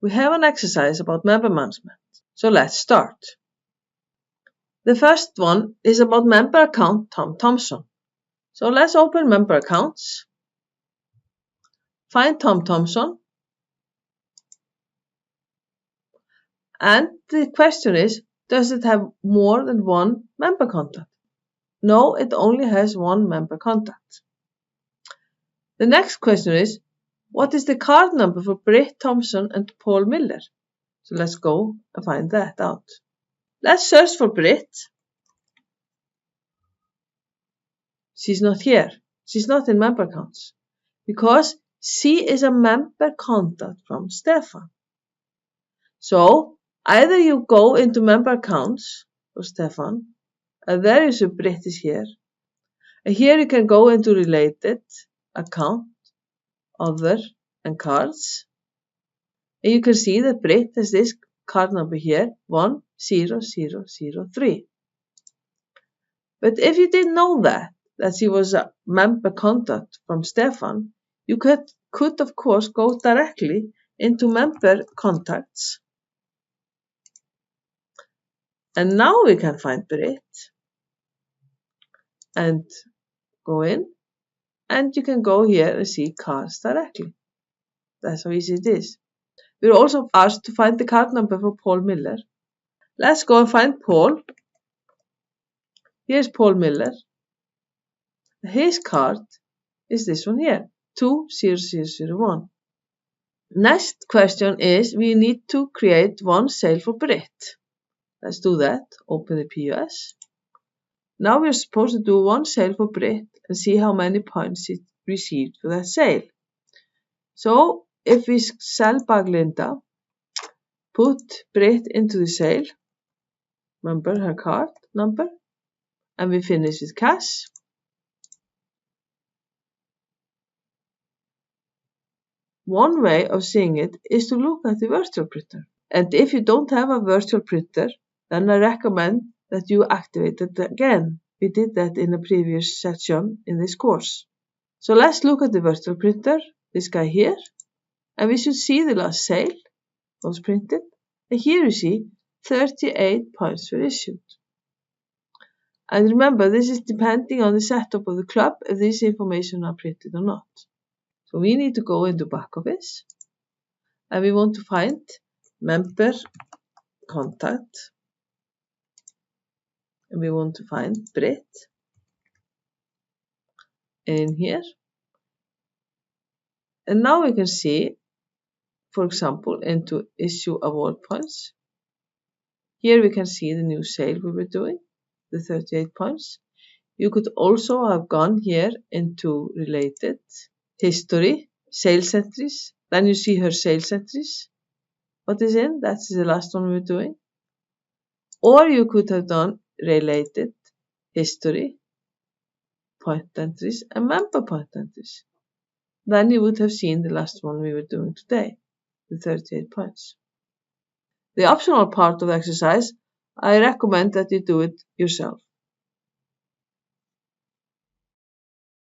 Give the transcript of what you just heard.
We have an exercise about member management, so let's start. The first one is about member account Tom Thompson. So let's open member accounts, find Tom Thompson, and the question is, does it have more than one member contact? No, it only has one member contact. The next question is, what is the card number for Britt Thompson and Paul Miller? So let's go and find that out. Let's search for Britt. She's not here. She's not in member accounts because she is a member contact from Stefan. So either you go into member accounts for Stefan, and there you see Britt is here. And here you can go into related, account, other, and cards. And you can see that Britt has this card number here, 10003. But if you didn't know that she was a member contact from Stefan, you could of course go directly into member contacts. And now we can find Britt and go in, and you can go here and see cards directly. That's how easy it is. We're also asked to find the card number for Paul Miller. Let's go and find Paul. Here's Paul Miller. His card is this one here, 20001. Next question is, we need to create one sale for Britt. Let's do that. Open the POS. Now we're supposed to do one sale for Britt and see how many points it received for that sale. So if we sell Baglinda, put Britt into the sale, remember her card number, and we finish with cash. One way of seeing it is to look at the virtual printer. And if you don't have a virtual printer, then I recommend that you activate it again. We did that in a previous section in this course. So let's look at the virtual printer, this guy here, and we should see the last sale was printed. And here you see 38 points were issued. And remember, this is depending on the setup of the club if this information are printed or not. So we need to go into back office and we want to find member contact. And we want to find Britt in here. And now we can see, for example, into issue award points. Here we can see the new sale we were doing, the 38 points. You could also have gone here into related, history, sales entries. Then you see her sales entries. What is in? That's the last one we're doing. Or you could have done related, history, point entries, and member point entries. Then you would have seen the last one we were doing today, the 38 points. The optional part of the exercise, I recommend that you do it yourself.